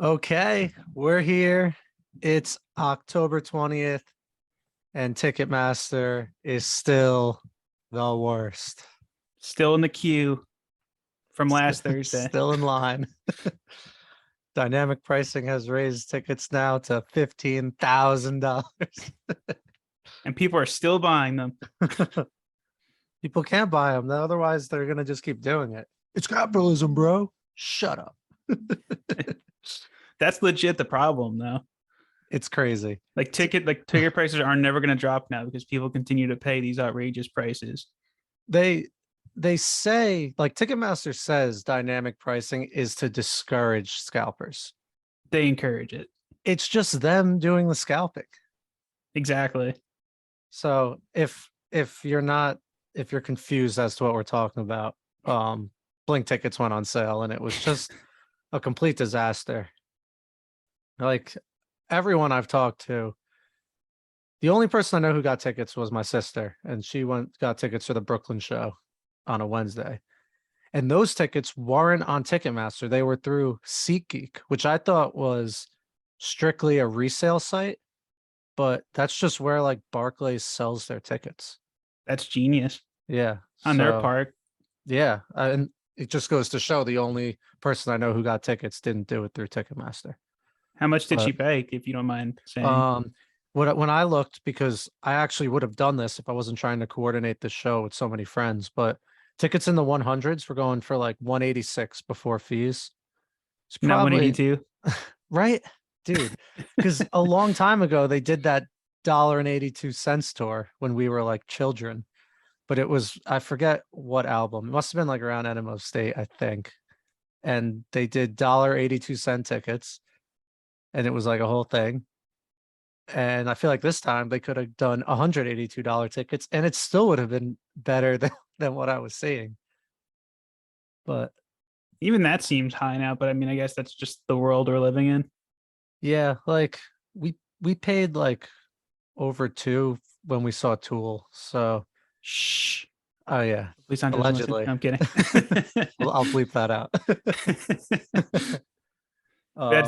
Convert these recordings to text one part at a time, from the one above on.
Okay, we're here. It's October 20th, and Ticketmaster is still the worst. Still in the queue from last Thursday. Still in line. Dynamic pricing has raised tickets now to $15,000. And people are still buying them. People can't buy them, otherwise they're gonna just keep doing it. It's capitalism, bro. Shut up. That's legit the problem, though. It's crazy. Ticket prices are never going to drop now because people continue to pay these outrageous prices. They they say, like, Ticketmaster says dynamic pricing is to discourage scalpers. They encourage it. It's just them doing the scalping. Exactly. So if you're confused as to what we're talking about, Blink tickets went on sale and it was just a complete disaster. Like, everyone I've talked to, the only person I know who got tickets was my sister, and she got tickets for the Brooklyn show on a Wednesday. And those tickets weren't on Ticketmaster. They were through SeatGeek, which I thought was strictly a resale site, but that's just where like Barclays sells their tickets. That's genius Yeah. on their part. Yeah. And it just goes to show the only person I know who got tickets didn't do it through Ticketmaster. How much did But, she pay, if you don't mind saying? when I looked, because I actually would have done this if I wasn't trying to coordinate the show with so many friends, but tickets in the 100s were going for like 186 before fees. It's Not probably 182. right, dude. Because a long time ago they did that $1.82 tour when we were like children, but it was, I forget what album. It must have been like around Enema of State, I think. And they did $1.82 tickets, and it was like a whole thing. And I feel like this time they could have done $182 tickets, and it still would have been better than what I was seeing. But Even that seems high now, but I mean, I guess that's just the world we're living in. yeah, like we paid like over two when we saw Tool. So Shh. oh yeah, Please don't listen. allegedly. I'm kidding. I'll bleep that out.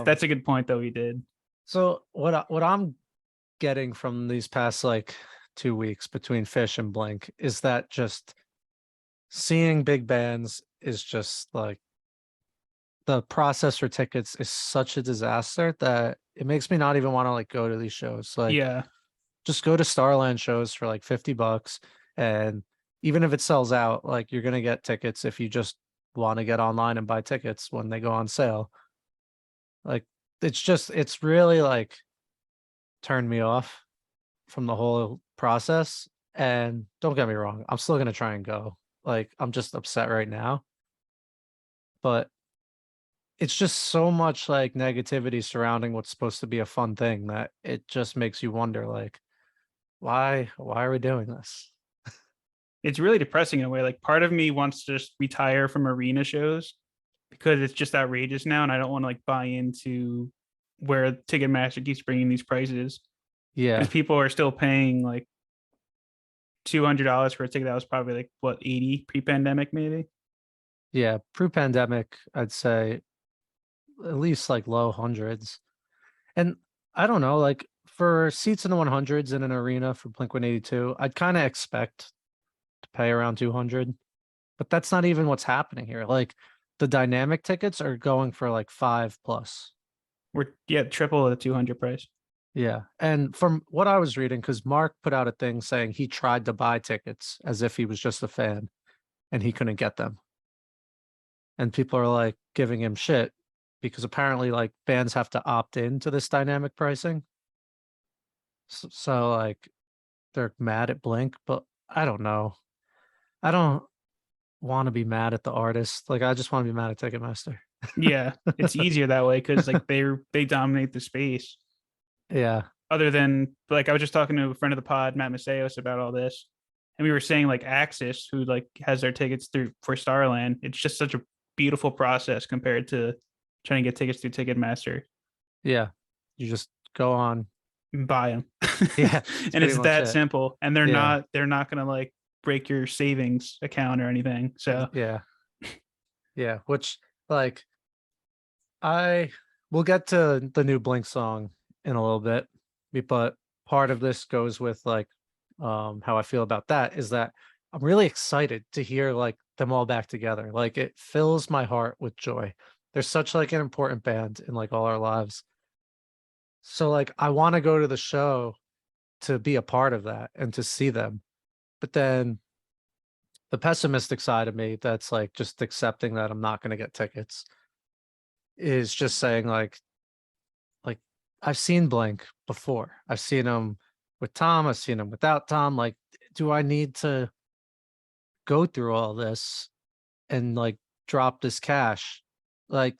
That's a good point, though. We did. So what I'm getting from these past like 2 weeks between Fish and Blink is that just seeing big bands is just like, the process for tickets is such a disaster that it makes me not even want to like go to these shows. Like, Yeah. just go to Starland shows for like $50, and even if it sells out, like, you're gonna get tickets if you just want to get online and buy tickets when they go on sale. Like, it's really like turned me off from the whole process. And don't get me wrong, I'm still gonna try and go. Like, I'm just upset right now, but it's just so much like negativity surrounding what's supposed to be a fun thing that it just makes you wonder, like, why are we doing this? It's really depressing in a way. Like, part of me wants to just retire from arena shows because it's just outrageous now, and I don't want to like buy into where Ticketmaster keeps bringing these prices because Yeah, people are still paying like $200 for a ticket that was probably like what 80 pre-pandemic, maybe. yeah, pre-pandemic, I'd say at least like low hundreds. And I don't know, like, for seats in the 100s in an arena for Blink-182, I'd kind of expect to pay around 200, but that's not even what's happening here. Like, the dynamic tickets are going for like 5 plus. We're triple the 200 price. Yeah. And from what I was reading, because Mark put out a thing saying he tried to buy tickets as if he was just a fan and he couldn't get them. And people are like giving him shit because apparently like fans have to opt into this dynamic pricing. So like they're mad at Blink, but I don't know. I don't want to be mad at the artist. Like, I just want to be mad at Ticketmaster. Yeah, it's easier that way because like they dominate the space. Yeah. Other than like I was just talking to a friend of the pod, Matt Maceos, about all this, and we were saying like Axis, who like has their tickets through for Starland, it's just such a beautiful process compared to trying to get tickets through Ticketmaster. Yeah. You just go on. And buy them, Yeah. It's and pretty it's much that it. simple. And they're Yeah. not gonna like break your savings account or anything. So Yeah. Yeah. Which, like, I we'll get to the new Blink song in a little bit, but part of this goes with like how I feel about that is that I'm really excited to hear like them all back together. Like it fills my heart with joy. They're such like an important band in like all our lives. So like I want to go to the show to be a part of that and to see them. But then the pessimistic side of me that's like just accepting that I'm not going to get tickets is just saying like I've seen Blink before. I've seen them with Tom, I've seen them without Tom. Like, do I need to go through all this and like drop this cash? Like,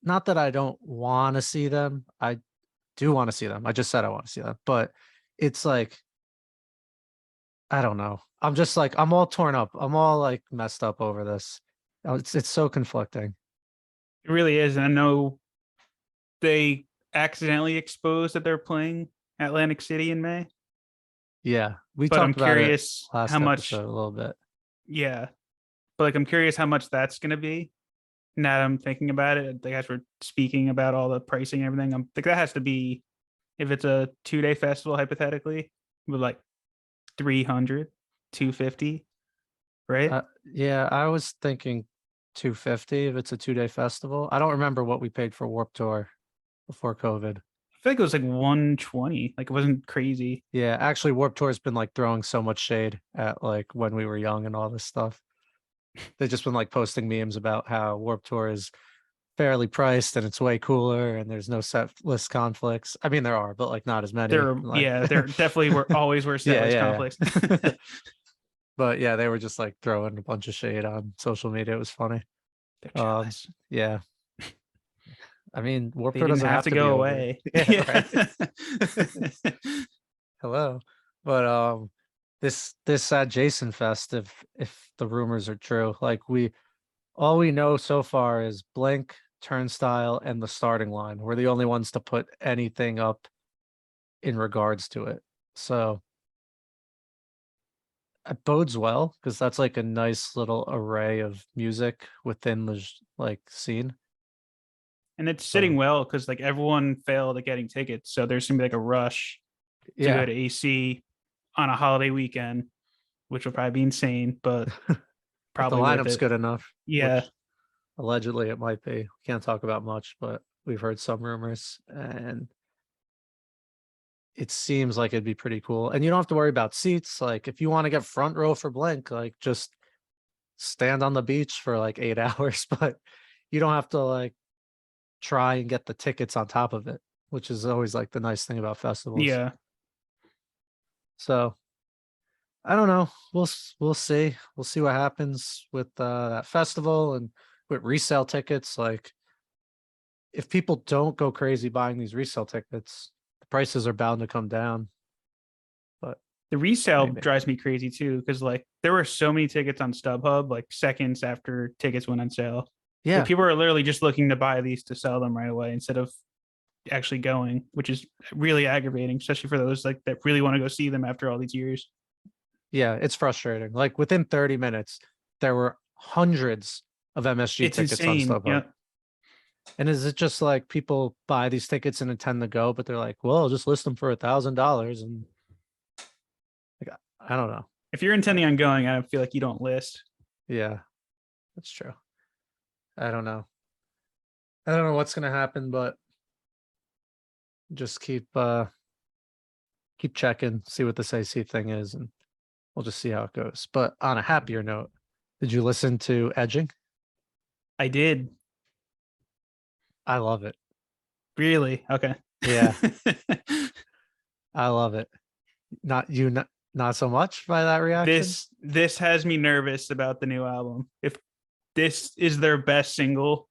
not that I don't want to see them. I do want to see them. I just said I want to see them, but it's like I don't know. I'm just like I'm all torn up. I'm all like messed up over this. It's so conflicting. It really is. And I know they accidentally exposed that they're playing Atlantic City in May, Yeah, we but I'm talked about it curious how last much. episode a little bit. Yeah, but like I'm curious how much that's going to be. Now that I'm thinking about it, the guys were speaking about all the pricing and everything. I'm like that has to be if it's a 2 day festival hypothetically with like 300, 250, right? Yeah, I was thinking 250 if it's a 2-day festival. I don't remember what we paid for Warp Tour before COVID. I feel like it was like 120. Like it wasn't crazy. Yeah, actually Warp Tour's been like throwing so much shade at like when we were young and all this stuff. They've just been like posting memes about how Warp Tour is fairly priced and it's way cooler and there's no set list conflicts. I mean there are, but like not as many. Like There definitely were always were set yeah, list yeah, conflicts. yeah. But yeah, they were just like throwing a bunch of shade on social media. It was funny. They're jealous. Yeah. I mean, Warped They Tour didn't doesn't have have to to be go over. away. Yeah, right. Hello. But this Jason Fest, if the rumors are true, like all we know so far is Blink, Turnstile, and the starting line. We're the only ones to put anything up in regards to it. So it bodes well because that's like a nice little array of music within the like scene. And it's sitting So well because like everyone failed at getting tickets. So there's gonna be like a rush to go yeah, to AC on a holiday weekend, which will probably be insane, but if the probably worth lineup's it. good enough, Yeah. which allegedly it might be. We can't talk about much, but we've heard some rumors and it seems like it'd be pretty cool. And you don't have to worry about seats. Like if you want to get front row for Blink, like just stand on the beach for like 8 hours, but you don't have to like try and get the tickets on top of it, which is always like the nice thing about festivals. Yeah. So I don't know. We'll see. We'll see what happens with that festival and with resale tickets. Like if people don't go crazy buying these resale tickets, the prices are bound to come down. But The resale maybe. drives me crazy too, because like there were so many tickets on StubHub, like seconds after tickets went on sale. Like Yeah. people are literally just looking to buy these to sell them right away instead of actually going, which is really aggravating, especially for those like that really want to go see them after all these years. Yeah, it's frustrating. Like within 30 minutes, there were hundreds of MSG It's tickets on insane. StubHub. Yeah. And is it just like people buy these tickets and intend to go, but they're like, well, I'll just list them for $1,000 and like I don't know. If you're intending on going, I feel like you don't list. Yeah, that's true. I don't know. I don't know what's gonna happen, but just keep checking, see what this AC thing is, and we'll just see how it goes. But on a happier note, did you listen to Edging? I did. I love it. Really? Okay. Yeah, I love it. Not you, not so much by that reaction. This has me nervous about the new album. If this is their best single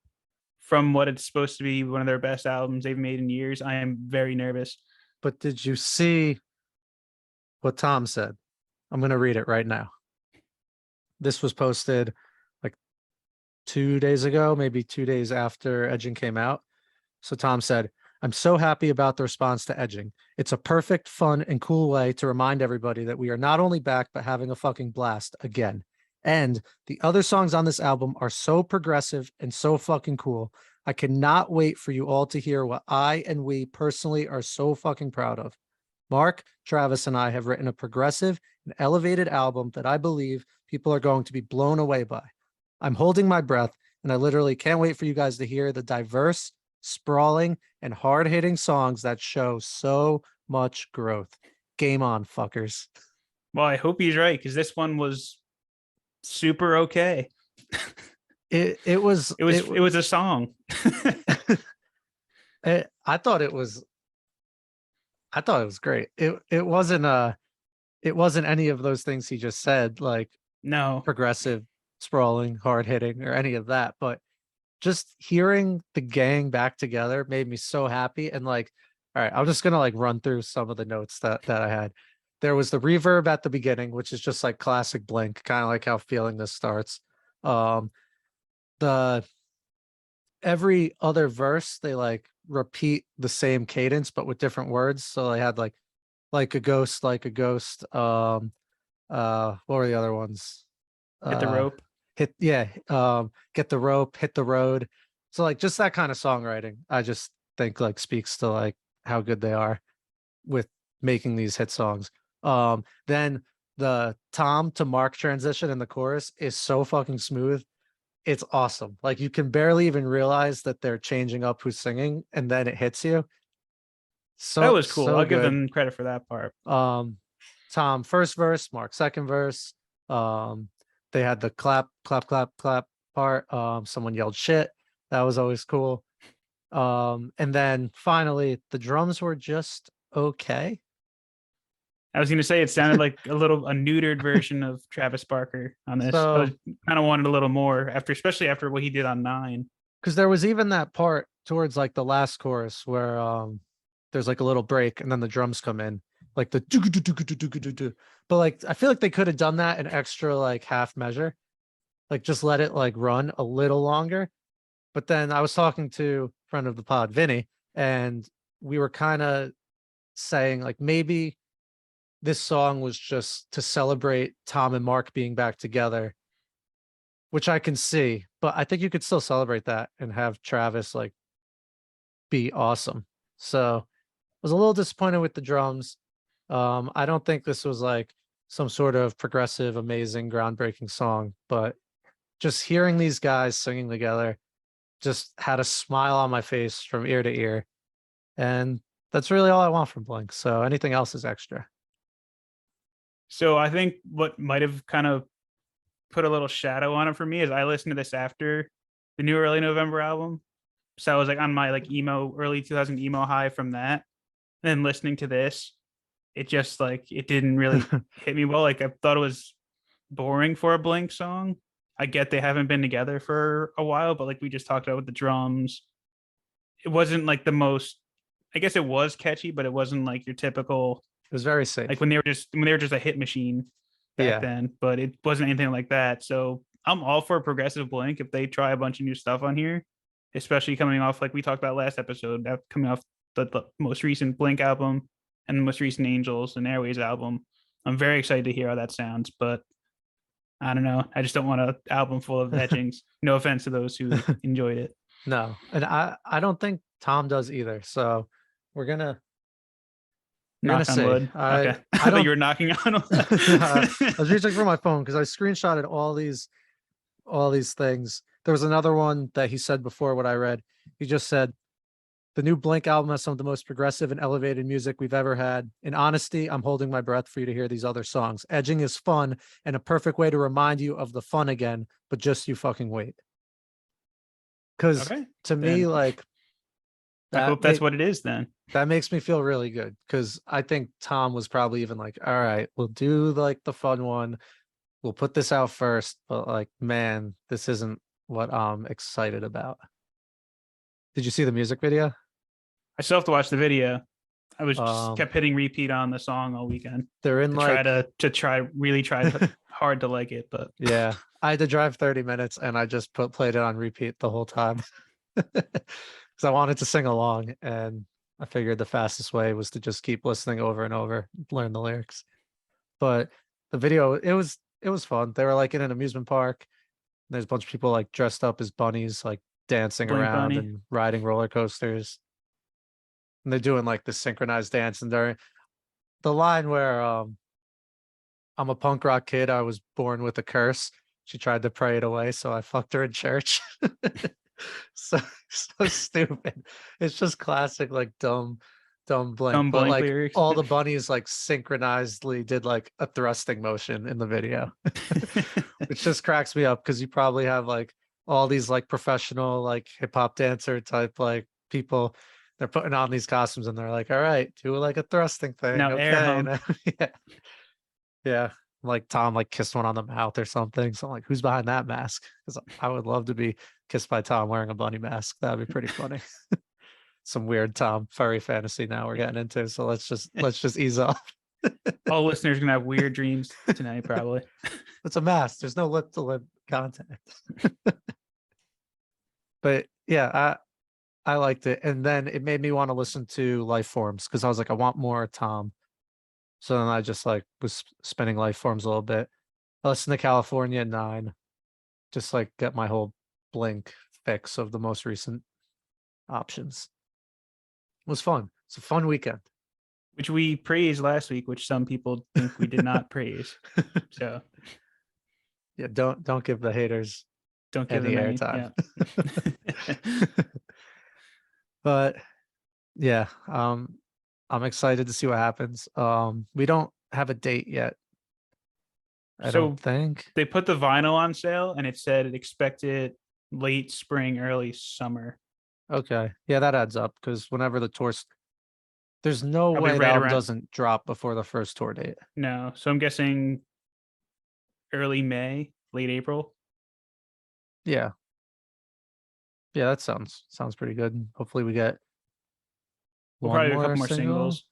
from what it's supposed to be one of their best albums they've made in years, I am very nervous. But did you see what Tom said? I'm going to read it right now. This was posted like 2 days ago, maybe 2 days after Edging came out. So Tom said, I'm so happy about the response to Edging. It's a perfect, fun, and cool way to remind everybody that we are not only back, but having a fucking blast again. And the other songs on this album are so progressive and so fucking cool. I cannot wait for you all to hear what I and we personally are so fucking proud of. Mark, Travis, and I have written a progressive and elevated album that I believe people are going to be blown away by. I'm holding my breath, and I literally can't wait for you guys to hear the diverse, sprawling, and hard-hitting songs that show so much growth. Game on, fuckers. Well, I hope he's right, because this one was super okay. It was It was a song. I thought it was great. It wasn't any of those things he just said, like No. progressive, sprawling, hard hitting, or any of that. But just hearing the gang back together made me so happy. And like, all right, I'm just gonna like run through some of the notes that I had. There was the reverb at the beginning, which is just like classic Blink, kind of like how Feeling This starts. The every other verse they like repeat the same cadence but with different words. So they had like a ghost, like a ghost. What were the other ones? Hit the rope. Hit yeah, get the rope, hit the road. So like just that kind of songwriting, I just think like speaks to like how good they are with making these hit songs. Then the Tom to Mark transition in the chorus is so fucking smooth. It's awesome. Like you can barely even realize that they're changing up who's singing, and then it hits you. That So was cool. so I'll give good. them credit for that part. Tom first verse, Mark second verse. They had the clap, clap, clap, clap part. Someone yelled shit. That was always cool. And then finally the drums were just okay. I was going to say it sounded like a neutered version of Travis Barker on this. I was So kind of wanted a little more after, especially after what he did on 9. because there was even that part towards like the last chorus where there's like a little break and then the drums come in, like the do do do do do do do. But like I feel like they could have done that an extra like half measure, like just let it like run a little longer. But then I was talking to a friend of the pod, Vinny, and we were kind of saying like maybe this song was just to celebrate Tom and Mark being back together, which I can see, but I think you could still celebrate that and have Travis like be awesome. So I was a little disappointed with the drums. I don't think this was like some sort of progressive, amazing, groundbreaking song, but just hearing these guys singing together just had a smile on my face from ear to ear. And that's really all I want from Blink. So anything else is extra. So I think what might have kind of put a little shadow on it for me is I listened to this after the new Early November album. So I was like on my like emo early 2000 emo high from that. And then listening to this, it just like it didn't really hit me well. Like I thought it was boring for a Blink song. I get they haven't been together for a while, but like we just talked about with the drums, it wasn't like the most. I guess it was catchy, but it wasn't like your typical It was very safe. like when they were just a hit machine back then. But it wasn't anything like that. So I'm all for progressive Blink if they try a bunch of new stuff on here, especially coming off like we talked about last episode, coming off the most recent Blink album and the most recent Angels and Airways album. I'm very excited to hear how that sounds, but I don't know. I just don't want an album full of etchings. No offense to those who enjoyed it. No, and I don't think Tom does either. So we're gonna Knock on see. wood. Okay. I thought don't. you were knocking on wood. I was reaching for my phone because I screenshotted all these things. There was another one that he said before what I read. He just said the new Blink album has some of the most progressive and elevated music we've ever had. In honesty, I'm holding my breath for you to hear these other songs. Edging is fun and a perfect way to remind you of the fun again, but just you fucking wait. Because Okay, to me, then like I hope that's what it is then. that makes me feel really good because I think Tom was probably even like, all right, we'll do like the fun one. We'll put this out first, but like, man, this isn't what I'm excited about. Did you see the music video? I still have to watch the video. I was just Um, kept hitting repeat on the song all weekend they're in to like, try really try hard to like it, but yeah, I had to drive 30 minutes and I just played it on repeat the whole time because I wanted to sing along, and I figured the fastest way was to just keep listening over and over, learn the lyrics. But the video, it was fun. They were like in an amusement park. There's a bunch of people like dressed up as bunnies, like dancing Blink around Bunny. and riding roller coasters. And they're doing like the synchronized dance, and they're the line where I'm a punk rock kid, I was born with a curse. She tried to pray it away, so I fucked her in church. So so stupid. It's just classic, like dumb Blink. Dumb But Blink like lyrics. all the bunnies like synchronizedly did like a thrusting motion in the video. Which just cracks me up because you probably have like all these like professional like hip hop dancer type like people. They're putting on these costumes and they're like, all right, do like a thrusting thing. Now air Okay. hump. Yeah. Yeah. Like Tom like kissed one on the mouth or something. So I'm like, who's behind that mask? Because I would love to be kissed by Tom wearing a bunny mask. That'd be pretty funny. Some weird Tom furry fantasy now we're getting into. So let's just ease off. All listeners are gonna have weird dreams tonight, probably. It's a mask. There's no lip to lip contact. But yeah, I liked it. And then it made me want to listen to Life Forms because I was like, I want more Tom. So then I just like was spinning Life Forms a little bit. I listened to California 9, just like get my whole Blink fix of the most recent options. It was fun. It's a fun weekend. Which we praised last week, which some people think we did not praise. So Yeah, don't give the haters don't give any them any. airtime. Yeah. But yeah, I'm excited to see what happens. We don't have a date yet. I So don't think. they put the vinyl on sale and it said it expected late spring, early summer. Okay. Yeah, that adds up because whenever the tour, there's no Probably way the right album around. doesn't drop before the first tour date. No. So I'm guessing early May, late April. Yeah. Yeah, that sounds pretty good. Hopefully we get We'll one probably do a couple more more single. singles.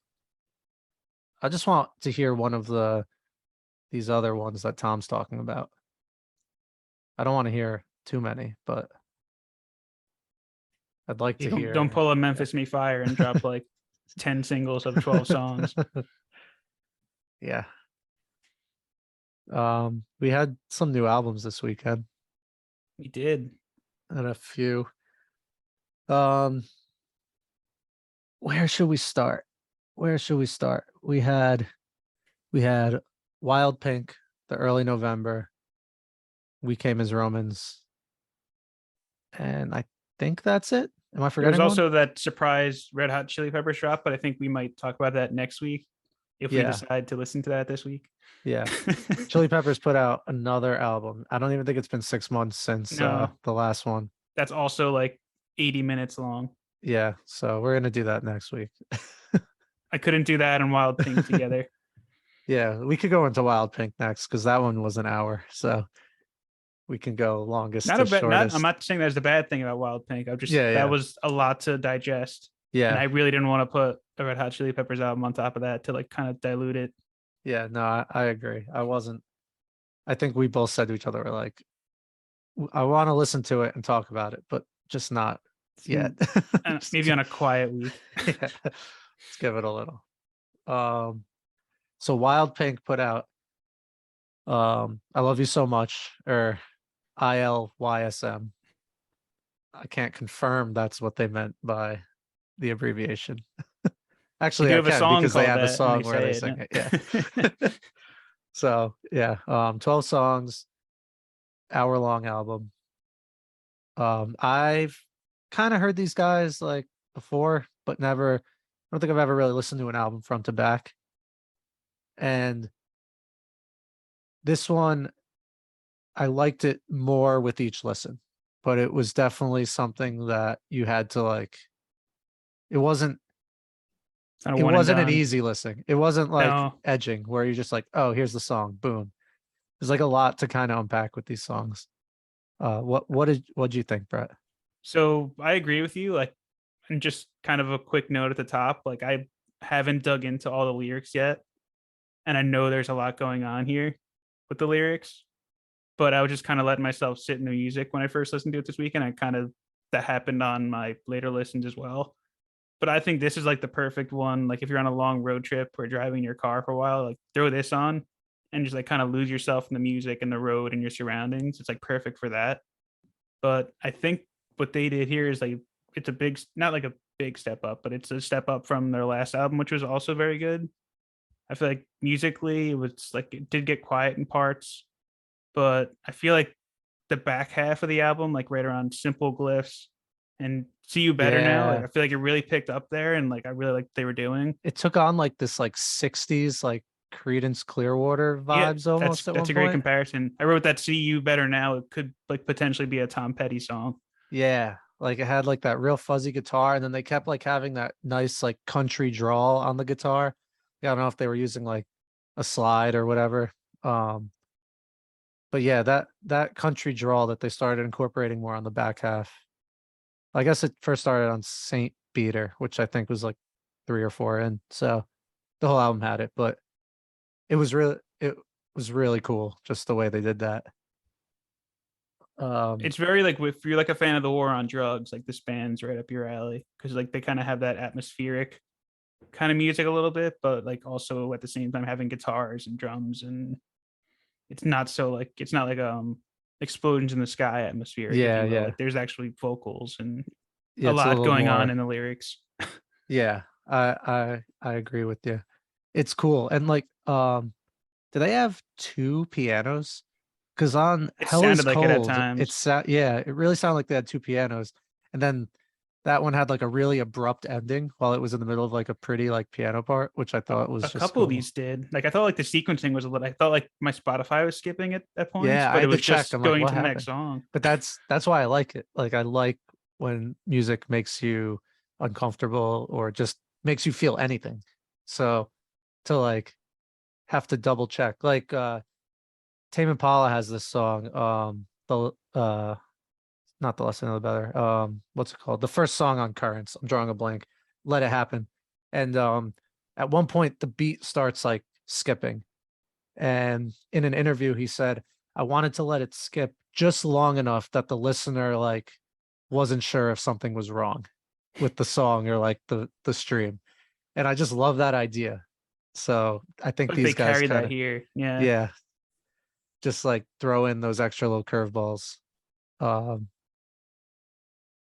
I just want to hear one of these other ones that Tom's talking about. I don't want to hear too many, but I'd like to hear. Don't pull a Memphis Me Fire and drop like 10 singles of 12 songs. Yeah. We had some new albums this weekend. We did. And a few. Where should we start? Where should we start? We had Wild Pink, the early November. We Came as Romans. And I think that's it. Am I There forgetting was one? also that surprise Red Hot Chili Peppers drop, but I think we might talk about that next week if we Yeah. decide to listen to that this week. Yeah. Chili Peppers put out another album. I don't even think it's been 6 months since No. the last one. That's also like 80 minutes long. Yeah, so we're gonna do that next week. I couldn't do that and Wild Pink together. Yeah, we could go into Wild Pink next because that one was an hour. So we can go longest Not to a bad. shortest. I'm not saying there's the bad thing about Wild Pink. I'm just Yeah, yeah. that was a lot to digest, and I Yeah, really didn't want to put a Red Hot Chili Peppers album on top of that to like kind of dilute it. yeah. No, I agree. I think we both said to each other, we're like, I want to listen to it and talk about it, but just not yet. Just Maybe on a quiet week. yeah. Let's give it a little. So Wild Pink put out I Love You So Much, or ILYSM. I can't confirm that's what they meant by the abbreviation. Actually, They do I have a can song because they called have a that, and song they where say they it, sing yeah. it. Yeah. So yeah, 12 songs, hour-long album. I've kind of heard these guys like before, but never, I don't think I've ever really listened to an album front to back. And this one, I liked it more with each listen, but it was definitely something that you had to like, it wasn't It's not a it one and wasn't an done. easy listen. It wasn't like No. edging where you're just like, oh, here's the song, boom. There's like a lot to kind of unpack with these songs. What'd you think, Brett? So I agree with you. Like, and just kind of a quick note at the top. Like, I haven't dug into all the lyrics yet, and I know there's a lot going on here with the lyrics. But I was just kind of letting myself sit in the music when I first listened to it this weekend. I kind of that happened on my later listens as well. But I think this is like the perfect one. Like if you're on a long road trip or driving your car for a while, like throw this on and just like kind of lose yourself in the music and the road and your surroundings. It's like perfect for that. But I think what they did here is like it's a big, not like a big step up, but it's a step up from their last album, which was also very good. I feel like musically it was like it did get quiet in parts, but I feel like the back half of the album, like right around Simple Glyphs and See You Better Now, like Yeah. I feel like it really picked up there, and like I really like what they were doing. It took on like this like 60s like Creedence Clearwater Yeah, vibes almost at that's one a great point. comparison. I wrote that See You Better Now. It could like potentially be a Tom Petty song. Yeah. Like it had like that real fuzzy guitar, and then they kept like having that nice like country drawl on the guitar. I don't know if they were using like a slide or whatever. Um, but yeah, that country drawl that they started incorporating more on the back half. I guess it first started on Saint Peter, which I think was like 3 or 4 in. So the whole album had it, but it was really cool just the way they did that. Um, It's very like if you're like a fan of the War on Drugs, like this band's right up your alley because like they kind of have that atmospheric kind of music a little bit, but like also at the same time having guitars and drums, and it's not so like it's not like explosions in the sky atmospheric, if yeah, you will. yeah. Like there's actually vocals and Yeah, a it's a lot little going on more. in the lyrics. Yeah, I agree with you. It's cool. And like do they have 2 pianos? Because on It Hell is sounded like it at Cold, times. yeah, it really sounded like they had 2 pianos. And then that one had like a really abrupt ending while it was in the middle of like a pretty like piano part, which I thought was A just couple of cool. these did. Like I thought like the sequencing was a little. I thought like my Spotify was skipping it at points, Yeah, I but it had to was check. just I'm like, going what to the next happened? song. But that's why I like it. Like I like when music makes you uncomfortable or just makes you feel anything. So to like have to double check. Like Tame Impala has this song, the not the lesson of the better. What's it called? The first song on Currents. I'm drawing a blank. Let It Happen. And at one point the beat starts like skipping. And in an interview, he said, I wanted to let it skip just long enough that the listener like wasn't sure if something was wrong with the song or like the stream. And I just love that idea. So I think Like they these guys carried kind that of, here. Yeah. yeah, just like throw in those extra little curveballs. Um,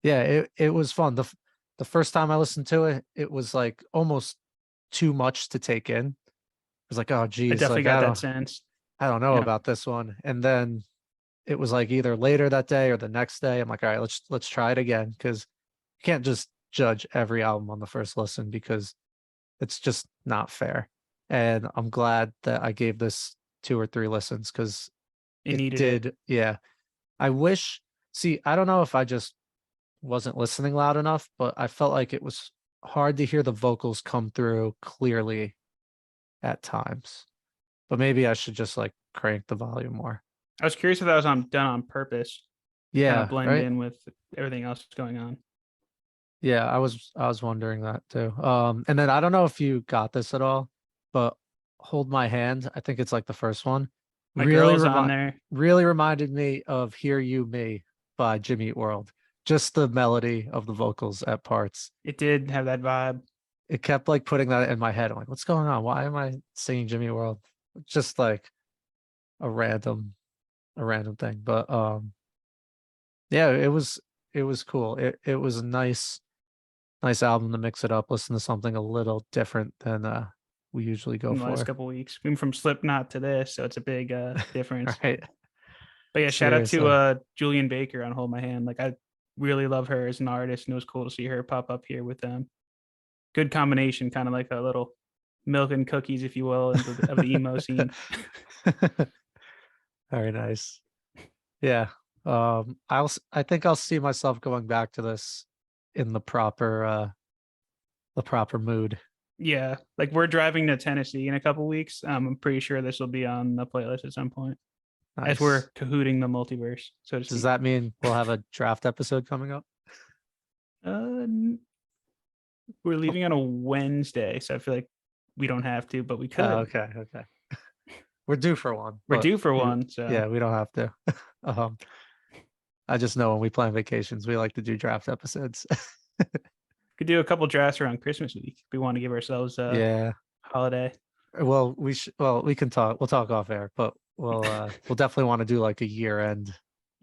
yeah, it was fun. The first time I listened to it, it was like almost too much to take in. It was like, oh I geez, definitely like got that sense. I don't know Yeah. about this one. And then it was like either later that day or the next day. I'm like, all right, let's try it again because you can't just judge every album on the first listen because it's just not fair. And I'm glad that I gave this 2 or 3 listens because It it needed it. did. Yeah. I wish, see, I don't know if I just wasn't listening loud enough, but I felt like it was hard to hear the vocals come through clearly at times. But maybe I should just like crank the volume more. I was curious if that was done on purpose to kind of Yeah, blend right. in with everything else going on. Yeah, I was wondering that too. And then I don't know if you got this at all, but Hold My Hand, I think it's like the first one. My Really girl's on remind there. really reminded me of Hear You Me by Jimmy Eat World. Just the melody of the vocals at parts. It did have that vibe. It kept like putting that in my head. I'm like, what's going on? Why am I singing Jimmy Eat World? Just like a random thing. But yeah, it was cool. It was a nice album to mix it up, listen to something a little different than we usually go In the last for. couple of weeks. We went from Slipknot to this, so it's a big difference. Right. But yeah, shout out to Seriously. Julian Baker on Hold My Hand. Like I really love her as an artist, and it was cool to see her pop up here with them. Good combination, kind of like a little milk and cookies, if you will, of the emo scene. Very nice. Yeah. I think I'll see myself going back to this in the proper mood. Yeah, like we're driving to Tennessee in a couple weeks. I'm pretty sure this will be on the playlist at some point as we're Nice. cahooting the multiverse, so to Does speak. that mean we'll have a draft episode coming up? Uh, we're Oh, leaving on a Wednesday, so I feel like we don't have to, but we could. okay, okay. We're due for one, We're but due for we, one, so yeah, we don't have to. Um, I just know when we plan vacations, we like to do draft episodes. could do a couple drafts around Christmas week. If we want to give ourselves a Yeah. holiday. Well, we can talk. We'll talk off air, but we'll definitely want to do like a year end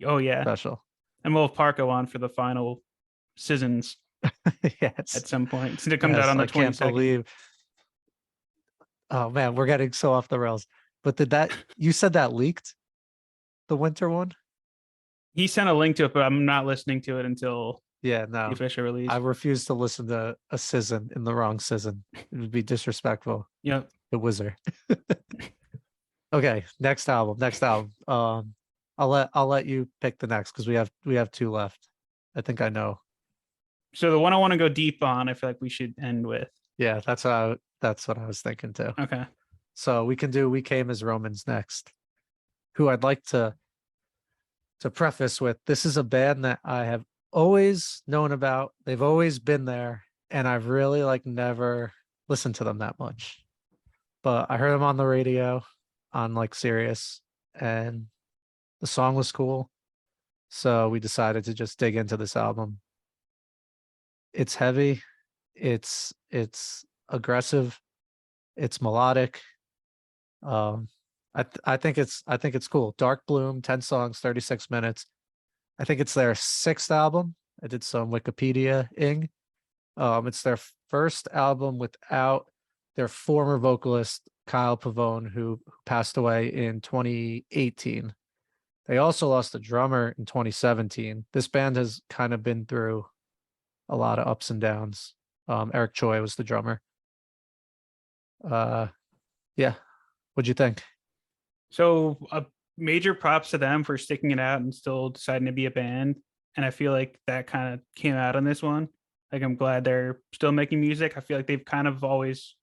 Oh yeah, special. And we'll have Parko on for the final seasons Yes. at some point, since it comes out Yes. on the I can't 22nd. believe. Oh man, we're getting so off the rails. But you said that leaked, the winter one? He sent a link to it, but I'm not listening to it until Yeah, the no. official I release. refuse to listen to a season in the wrong season. It would be disrespectful. Yep. The Wizard. Okay, next album. Next album. I'll let you pick the next because we have two left. I think I know. So the one I want to go deep on, I feel like we should end with. Yeah, that's what I was thinking too. Okay. So we can do We Came as Romans next. Who I'd like to preface with, this is a band that I have always known about. They've always been there, and I've really like never listened to them that much. But I heard them on the radio on like Sirius, and the song was cool. So we decided to just dig into this album. It's heavy, it's aggressive, it's melodic. Um I think it's cool. Dark Bloom, 10 songs, 36 minutes. I think it's their sixth album. I did some Wikipedia-ing. It's their first album without their former vocalist Kyle Pavone, who passed away in 2018. They also lost a drummer in 2017. This band has kind of been through a lot of ups and downs. Eric Choi was the drummer. Uh, yeah. What'd you think? So major props to them for sticking it out and still deciding to be a band. And I feel like that kind of came out on this one. Like I'm glad they're still making music. I feel like they've kind of always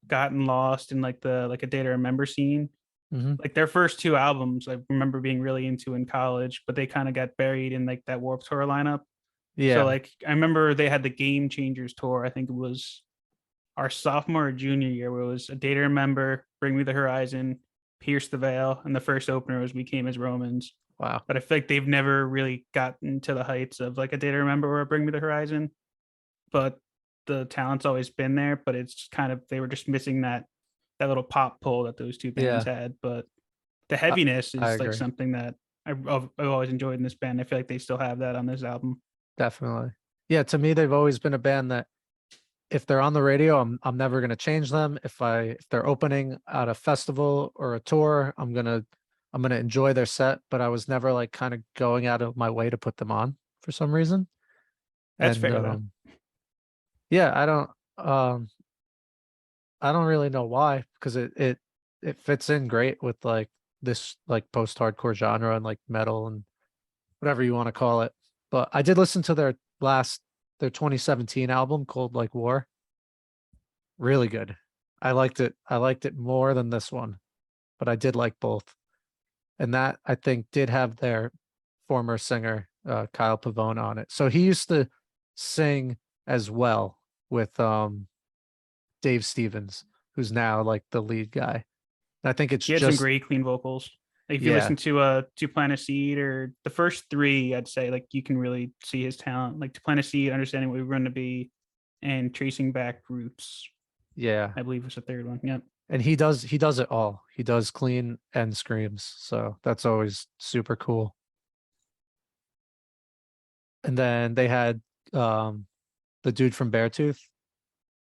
gotten lost in like the like a Day to Remember scene. Hmm. Like their first two albums, I remember being really into in college, but they kind of got buried in like that Warped Tour lineup. So Yeah. like I remember they had the Game Changers tour. I think it was our sophomore or junior year, where it was A Day to Remember, Bring Me the Horizon, Pierce the Veil, and the first opener was We Came as Romans. Wow. But I feel like they've never really gotten to the heights of like A Day to Remember or Bring Me the Horizon. But the talent's always been there, but it's kind of they were just missing that little pop pull that those two bands Yeah. had. But the I, heaviness I is like agree. something that I've always enjoyed in this band. I feel like they still have that on this album. Definitely. Yeah. To me, they've always been a band that if they're on the radio, I'm never gonna change them. If they're opening at a festival or a tour, I'm gonna enjoy their set, but I was never like kind of going out of my way to put them on for some reason. That's And fair though. yeah, um I don't really know why because it fits in great with like this like post-hardcore genre and like metal and whatever you want to call it. But I did listen to their 2017 album called like War. Really good. I liked it. I liked it more than this one, but I did like both. And that I think did have their former singer Kyle Pavone on it. So he used to sing as well with Dave Stevens, who's now like the lead guy. And I think it's He had some just great clean vocals. Like if you yeah, listen to Plant a Seed or the first three, I'd say like you can really see his talent. Like to Plant a Seed, understanding what we were going to be, and Tracing Back Roots, yeah. I believe was the third one. Yep. And he does it all. He does clean and screams. So that's always super cool. And then they had um the dude from Beartooth,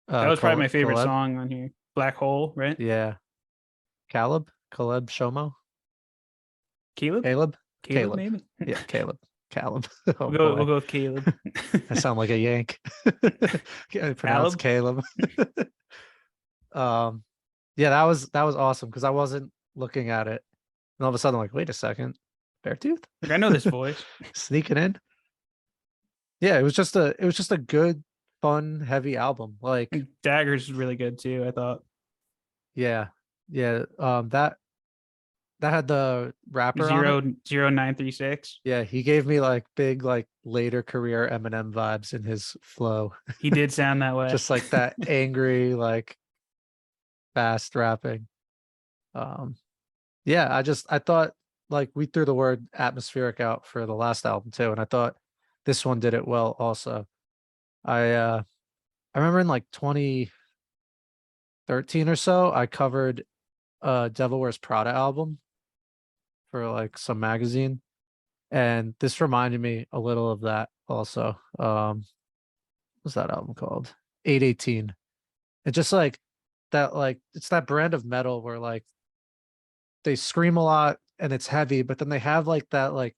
That was probably my favorite Caleb. song on here. Black Hole, right? Yeah. Caleb Shomo. Caleb? Caleb? Caleb, Caleb. maybe? Yeah, Caleb. Caleb. Oh We'll boy. go with Caleb. I sound like a Yank. I pronounce Caleb? Caleb. Um, yeah, that was awesome because I wasn't looking at it. And all of a sudden, I'm like, wait a second, Beartooth? Like I know this voice. Sneaking in. Yeah, it was just a good, fun, heavy album. Like, And Dagger's really good too, I thought. yeah, yeah. That had the rapper on it. 00936. Yeah, he gave me like big, like later career Eminem vibes in his flow. He did sound that way. Just like that angry, like fast rapping. Um, yeah, I thought like we threw the word atmospheric out for the last album too, and I thought this one did it well also. I remember in like 2013 or so, I covered Devil Wears Prada album for like some magazine. And this reminded me a little of that also. What's that album called? 818. It just like that, like it's that brand of metal where like they scream a lot and it's heavy, but then they have like that like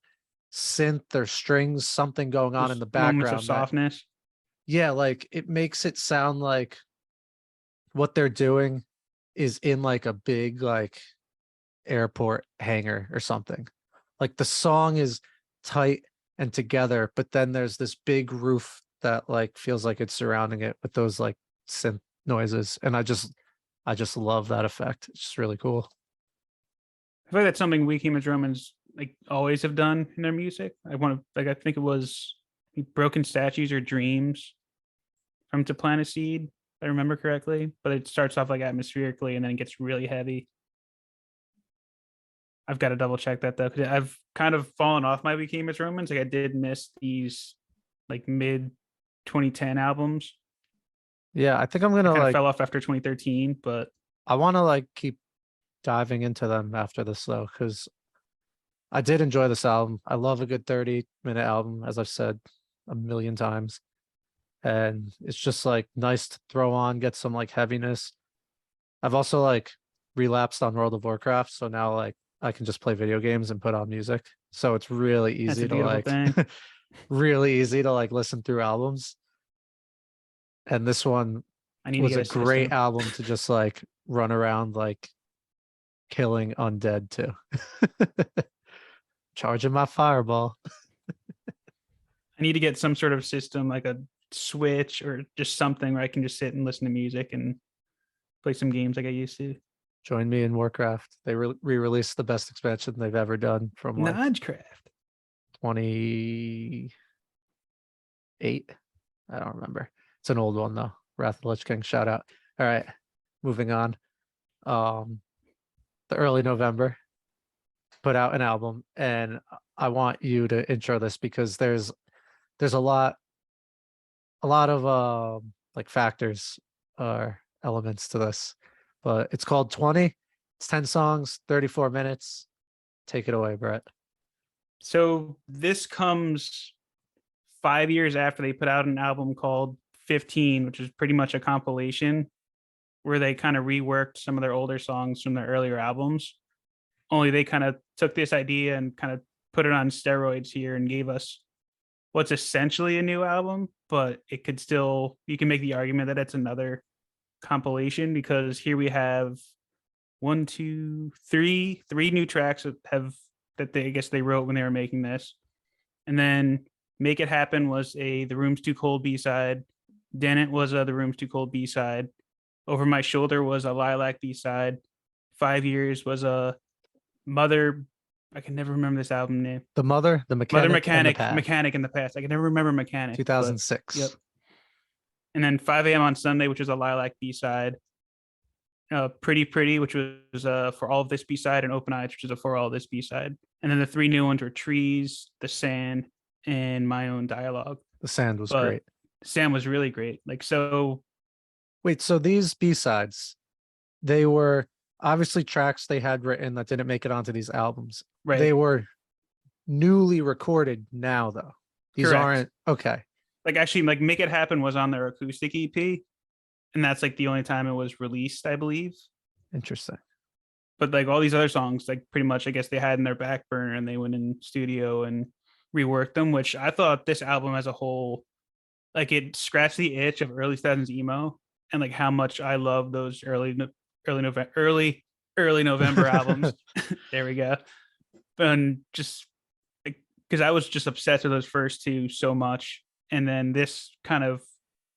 synth or strings, something going on in Those the moments of background that, softness. yeah, like it makes it sound like what they're doing is in like a big like airport hangar or something. Like the song is tight and together, but then there's this big roof that like feels like it's surrounding it with those like synth noises. And I just love that effect. It's just really cool. I feel like that's something We Came as Romans like always have done in their music. I want to like I think it was Broken Statues or Dreams from To Plant a Seed, if I remember correctly. But it starts off like atmospherically and then it gets really heavy. I've got to double check that though, because I've kind of fallen off my We Came as Romans. Like I did miss these like mid 2010 albums. Yeah, I think I'm I gonna kind of like fell off after 2013, but I wanna like keep diving into them after this though, because I did enjoy this album. I love a good 30-minute album, as I've said a million times. And it's just like nice to throw on, get some like heaviness. I've also like relapsed on World of Warcraft, so now like I can just play video games and put on music. So it's really that's easy a to beautiful like thing. really easy to like listen through albums. And this one I need to was get a a great system. album to just like run around like killing undead too. Charging my fireball. I need to get some sort of system like a Switch or just something where I can just sit and listen to music and play some games like I used to. Join me in Warcraft. They re-released the best expansion they've ever done from like Nodgecraft. 28. I don't remember. It's an old one though. Wrath of the Lich King, shout out. All right, moving on. Um, the early November put out an album, and I want you to intro this because there's a lot of like factors or elements to this, but it's called 20. It's 10 songs, 34 minutes. Take it away, Brett. So this comes 5 years after they put out an album called 15, which is pretty much a compilation where they kind of reworked some of their older songs from their earlier albums. Only they kind of took this idea and kind of put it on steroids here and gave us what's essentially a new album, but it could still, you can make the argument that it's another compilation because here we have one, two, three new tracks that have that they I guess they wrote when they were making this. And then Make It Happen was a The Room's Too Cold B-side. Dennett was a The Room's Too Cold B-side. Over My Shoulder was a Lilac B-side. 5 Years was a Mother. I can never remember this album name. The Mother, the Mother Mechanic, and the Mechanic, Path. Mechanic in the Past. I can never remember Mechanic, but 2006. yep. And then 5 a.m. on Sunday, which was a Lilac B-side. Pretty Pretty, which was For All of This B-side, and Open Eyes, which is a For All of This B-side. And then the three new ones were Trees, The Sand, and My Own Dialogue. The Sand was But great. Sam was really great. Like, so Wait, so these B-sides, they were obviously tracks they had written that didn't make it onto these albums. right. They were newly recorded now, though. These Correct. aren't okay. Like, actually, like Make It Happen was on their acoustic EP, and that's like the only time it was released, I believe. Interesting. But like all these other songs, like pretty much, I guess they had in their back burner and they went in studio and reworked them, which I thought this album as a whole, like it scratched the itch of early 2000s emo and like how much I love those early November albums. There we go. And just because I was just obsessed with those first two so much. And then this kind of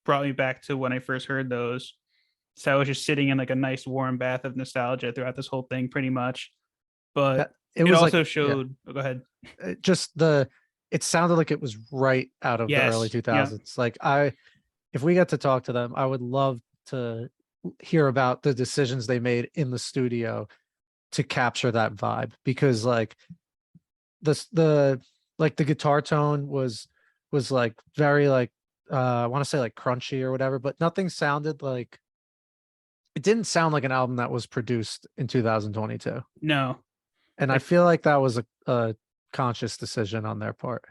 brought me back to when I first heard those. So I was just sitting in like a nice warm bath of nostalgia throughout this whole thing, pretty much. But It it was also like, showed. Oh, go ahead. just it sounded like it was right out of the early Yes. Yeah. 2000s. Like if we get to talk to them, I would love to hear about the decisions they made in the studio to capture that vibe, because like the like the guitar tone was like very like I want to say like crunchy or whatever, but nothing sounded like, it didn't sound like an album that was produced in 2022. No. And I Like feel like that was a conscious decision on their part.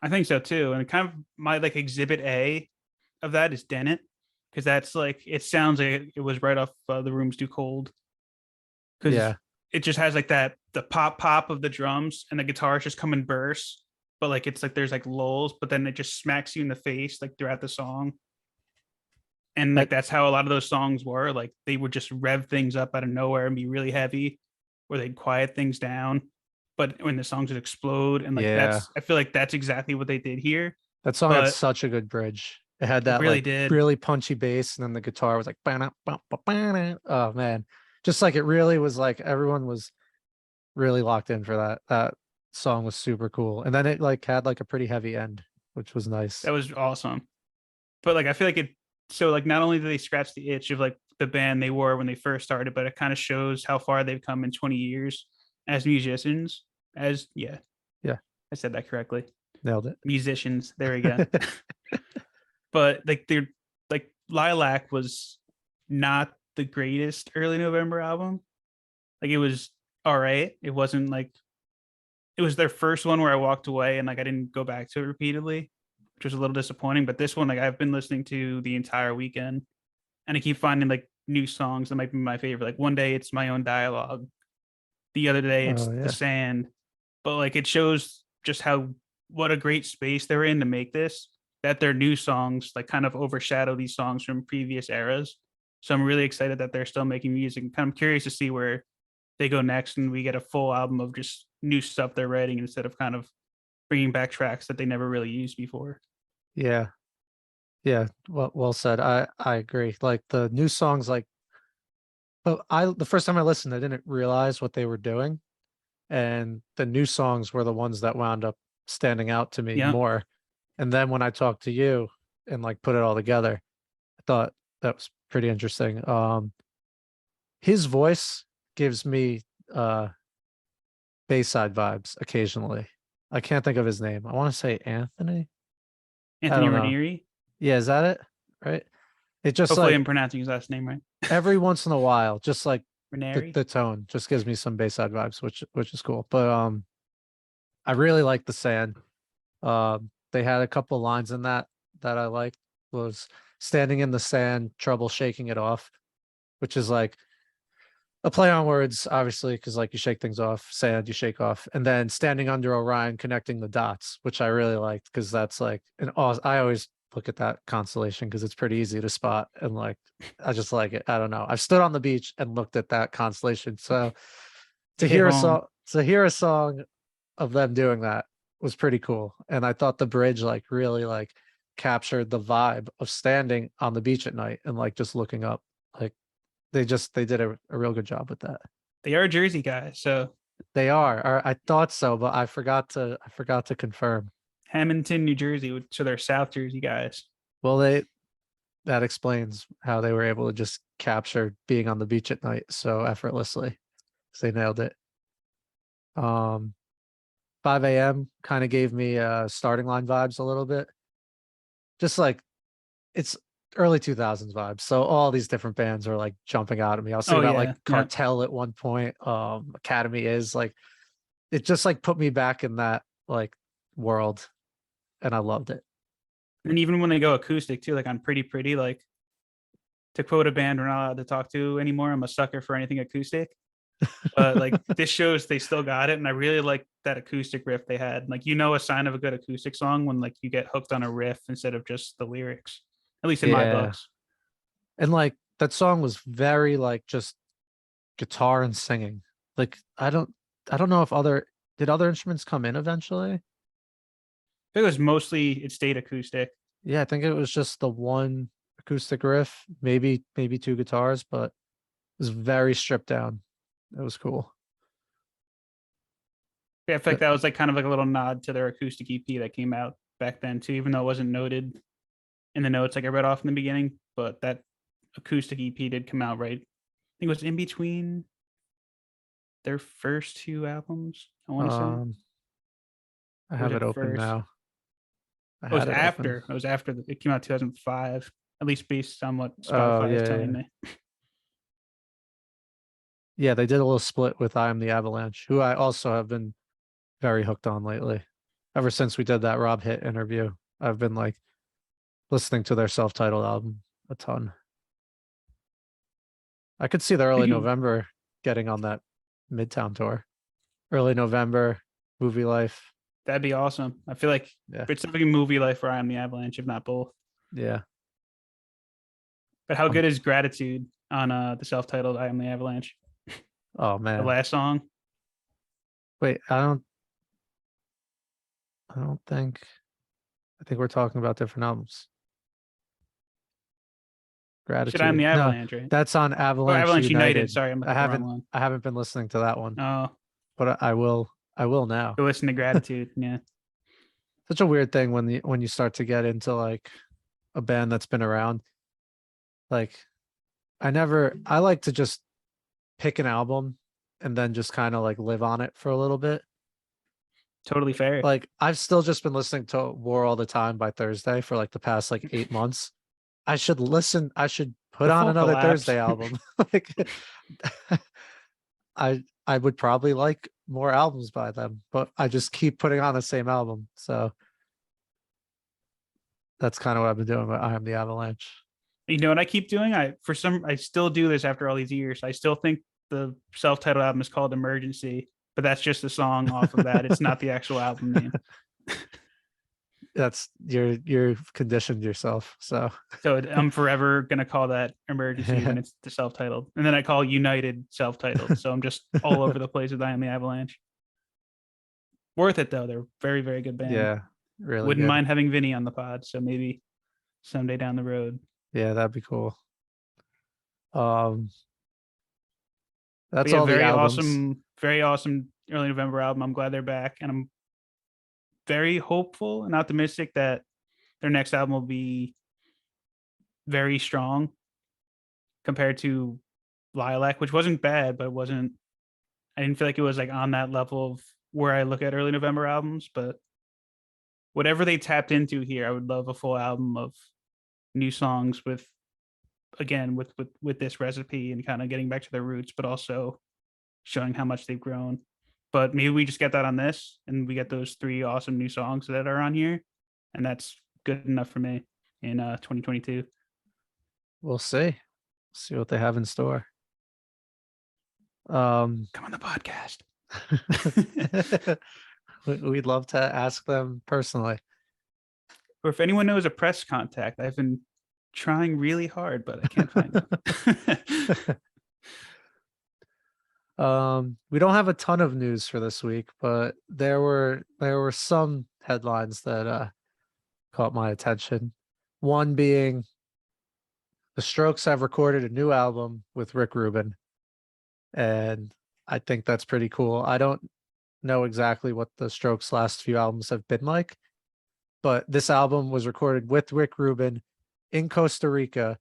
I think so too. And kind of my like exhibit A of that is Dennett, because that's like it sounds like it was right off The Room's Too Cold, because Yeah. it just has like that the pop of the drums and the guitars just come in bursts, but like it's like there's like lulls, but then it just smacks you in the face like throughout the song. And like That that's how a lot of those songs were. Like they would just rev things up out of nowhere and be really heavy, or they'd quiet things down. But when the songs would explode, and like yeah. that's I feel like that's exactly what they did here. That song had But such a good bridge. It had it that really like did. really punchy bass, and then the guitar was like, "Ba-na, ba, ba, ba-na." Oh man. Just like it really was like everyone was really locked in for that. That song was super cool. And then it like had like a pretty heavy end, which was nice. That was awesome. But like I feel like it so like not only do they scratch the itch of like the band they were when they first started, but it kind of shows how far they've come in 20 years as musicians. As yeah, Yeah, I said that correctly. nailed it. Musicians. There we go. But like they're like Lilac was not the greatest early November album. Like it was all right. It wasn't like it was their first one where I walked away and like I didn't go back to it repeatedly, which was a little disappointing. But this one, like I've been listening to the entire weekend, and I keep finding like new songs that might be my favorite. Like one day it's My Own Dialogue, the other day it's Oh The yeah. Sand. But like it shows just how what a great space they're in to make this. That their new songs like kind of overshadow these songs from previous eras. So I'm really excited that they're still making music. And kind of curious to see where they go next, and we get a full album of just new stuff they're writing instead of kind of bringing back tracks that they never really used before. Yeah. Yeah. Well said. I agree. Like the new songs, like but the first time I listened, I didn't realize what they were doing. And the new songs were the ones that wound up standing out to me Yeah. more. And then when I talked to you and like put it all together, I thought that was pretty interesting. His voice gives me Bayside vibes occasionally. I can't think of his name. I want to say Anthony. I Anthony don't know. Ranieri. Yeah, is that it? Right? It just Hopefully like I'm pronouncing his last name right. every once in a while, just like Ranieri. the tone just gives me some Bayside vibes, which is cool. But I really like the Sand. They had a couple lines in that I liked was standing in the sand, trouble shaking it off, which is like a play on words, obviously, because like you shake things off, sand, you shake off, and then standing under Orion, connecting the dots, which I really liked because that's like an awesome. I always look at that constellation because it's pretty easy to spot, and like I just like it. I don't know. I've stood on the beach and looked at that constellation, so to You hit hear a home. song, of them doing that was pretty cool, and I thought the bridge like really like captured the vibe of standing on the beach at night and like just looking up, like they did a real good job with that. They are Jersey guys, so They are. Or I thought so, but I forgot to confirm. Hamilton, New Jersey, so they're South Jersey guys. Well, they that explains how they were able to just capture being on the beach at night so effortlessly. They nailed it. Um 5 a.m. kind of gave me starting line vibes a little bit. Just like it's early 2000s vibes. So all these different bands are like jumping out at me. I was Oh thinking about like yeah, yeah. Cartel at one point. Academy is like it just like put me back in that like world, and I loved it. And even when they go acoustic too, like on Pretty Pretty, like to quote a band we're not allowed to talk to anymore, I'm a sucker for anything acoustic. But like this shows they still got it, and I really like that acoustic riff they had. Like a sign of a good acoustic song when like you get hooked on a riff instead of just the lyrics. At least in my Yeah. books. And like that song was very like just guitar and singing. Like I don't know if other instruments come in eventually? I think it was mostly it stayed acoustic. Yeah, I think it was just the one acoustic riff, maybe two guitars, but it was very stripped down. It was cool. Yeah, I feel like But that was like kind of like a little nod to their acoustic EP that came out back then too, even though it wasn't noted in the notes like I read off in the beginning. But that acoustic EP did come out right. I think it was in between their first two albums. I want to say, um I or was have it it open first? now. I It was had it open. after. It was after it came out 2005. At least based on what Oh Spotify is yeah, telling yeah. me. Yeah, they did a little split with I Am the Avalanche, who I also have been very hooked on lately. Ever since we did that Rob Hit interview, I've been like listening to their self-titled album a ton. I could see the early Speaking, November getting on that Midtown tour. Early November, Movie Life. that'd be awesome. I feel like Yeah. it's like a movie life for I Am the Avalanche, if not both. Yeah. But how Um, good is Gratitude on the self-titled I Am the Avalanche? oh The man. last song. Wait, I don't think I think we're talking about different albums. Should I Am Gratitude. the No, Avalanche, right? that's on Oh, Avalanche Avalanche United. United. Sorry, I'm looking at the wrong one. I haven't been listening to that one, Oh, but I will now. go listen to Gratitude. Yeah. Such a weird thing when you start to get into like a band that's been around. Like I like to just pick an album and then just kind of like live on it for a little bit. Totally fair. Like I've still just been listening to War All the Time by Thursday for like the past like 8 months. I should put The on full another collapse. Thursday album. Like I would probably like more albums by them, but I just keep putting on the same album. So that's kind of what I've been doing with I Am the Avalanche. You know what I keep doing? I still do this after all these years. I still think the self-titled album is called Emergency, but that's just a song off of that. It's not the actual album name. That's you've conditioned yourself. So So I'm forever gonna call that Emergency when it's the self-titled, and then I call United self-titled. So I'm just all over the place with I Am the Avalanche. Worth it though. They're very, very good band. yeah, really Wouldn't good. mind having Vinny on the pod. So maybe someday down the road. Yeah, that'd be cool. Um, But that's yeah, all the albums. very awesome early November album. I'm glad they're back, and I'm very hopeful and optimistic that their next album will be very strong compared to Lilac, which wasn't bad, but it wasn't. I didn't feel like it was like on that level of where I look at early November albums. But whatever they tapped into here, I would love a full album of new songs with, again, with this recipe and kind of getting back to their roots, but also showing how much they've grown. But maybe we just get that on this, and we get those 3 awesome new songs that are on here, and that's good enough for me in 2022. We'll see. See what they have in store. Um, Come on the podcast. we'd love to ask them personally. Or if anyone knows a press contact, I've been trying really hard, but I can't find them. We don't have a ton of news for this week, but there were some headlines that caught my attention. One being the Strokes have recorded a new album with Rick Rubin, and I think that's pretty cool. I don't know exactly what the Strokes' last few albums have been like, but this album was recorded with Rick Rubin in Costa Rica,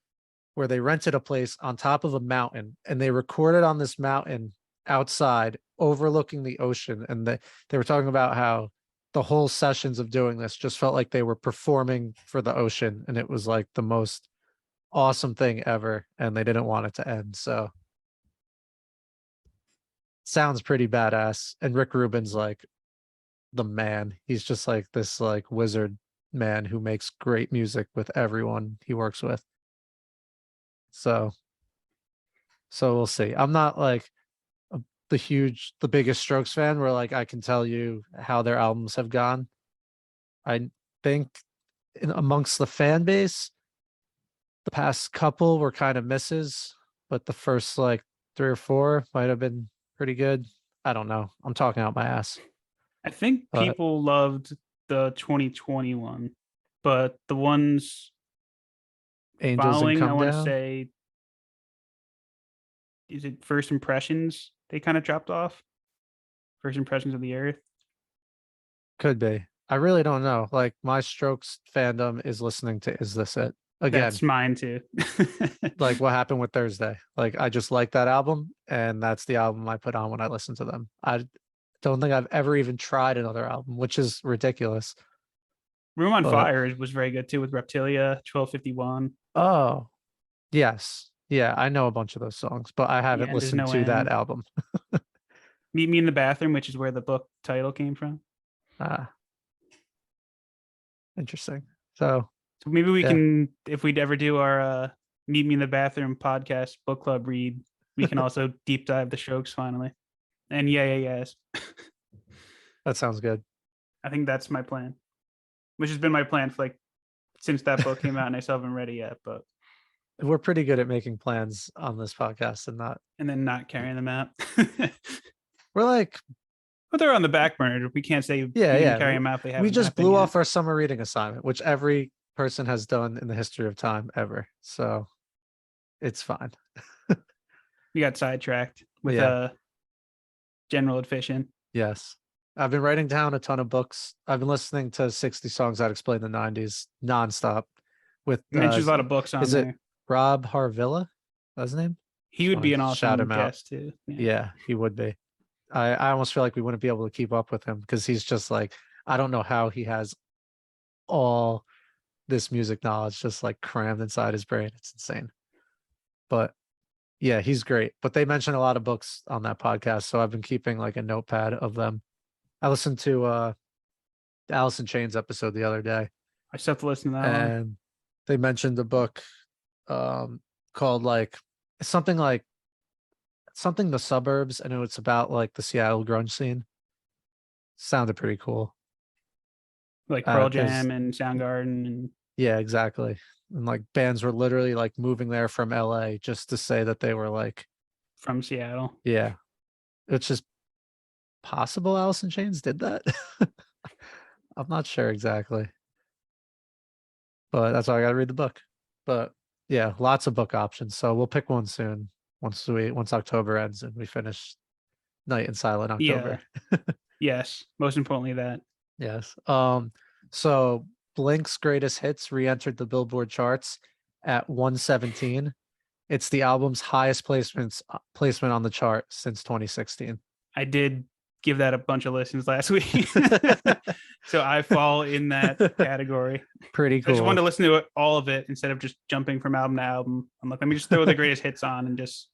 where they rented a place on top of a mountain, and they recorded on this mountain outside overlooking the ocean. And they were talking about how the whole sessions of doing this just felt like they were performing for the ocean, and it was like the most awesome thing ever, and they didn't want it to end. So sounds pretty badass. And Rick Rubin's like the man. He's just like this like wizard man who makes great music with everyone he works with. So we'll see. I'm not like the biggest Strokes fan where like I can tell you how their albums have gone. I think amongst the fan base, the past couple were kind of misses, but the first like 3 or 4 might have been pretty good. I don't know. I'm talking out my ass. I think But people loved the 2021, but the ones Angels and following, I Come want to Down say, is it First Impressions? They kind of dropped off. First Impressions of the Earth. could be. I really don't know. Like my Strokes fandom is listening to Is This It? Again, That's mine too. like what happened with Thursday. Like I just like that album, and that's the album I put on when I listen to them. I don't think I've ever even tried another album, which is ridiculous. Room on But Fire was very good too with Reptilia, 1251. oh, yes. Yeah, I know a bunch of those songs, but I The haven't End is listened No to that End. album. Meet Me in the Bathroom, which is where the book title came from. Ah, interesting. So So maybe we yeah, can, if we'd ever do our Meet Me in the Bathroom podcast book club read, we can also deep dive the Strokes finally. And yes. that sounds good. I think that's my plan, which has been my plan for like since that book came out, and I still haven't read it yet. But We're pretty good at making plans on this podcast and not. and then not carrying them out. We're like, But they're on the back burner. We can't say yeah, we didn't yeah. carry them out. They We haven't just happened blew yet. off our summer reading assignment, which every person has done in the history of time ever. So it's fine. We got sidetracked with Yeah. general efficient. Yes. I've been writing down a ton of books. I've been listening to 60 songs that explain the 90s nonstop with He mentions a lot of books on is it there. Rob Harvilla? That's his name? He Just would be wanna an shout awesome him out. guest too. Yeah, he would be. I almost feel like we wouldn't be able to keep up with him because he's just like, I don't know how he has all this music knowledge just like crammed inside his brain. It's insane. But yeah, he's great. But they mention a lot of books on that podcast, so I've been keeping like a notepad of them. I listened to the Alice in Chains episode the other day, I still have to listen to that one. and they mentioned a book called like something like something the suburbs, and it's about like the Seattle grunge scene. Sounded pretty cool. Like Pearl 'Cause Jam and Soundgarden and yeah, exactly. And like bands were literally like moving there from LA just to say that they were like, from Seattle. yeah, it's just possible Alice in Chains did that. I'm not sure exactly, but that's why I got to read the book. But yeah, lots of book options. So we'll pick one soon once October ends and we finish Night in Silent Yeah. October. Yes. Most importantly, that. Yes. So Blink's greatest hits re-entered the Billboard charts at 117. It's the album's highest placement on the chart since 2016. I did give that a bunch of listens last week. So I fall in that category. Pretty I just wanted cool. to listen to all of it instead of just jumping from album to album. I'm like, let me just throw the greatest hits on and just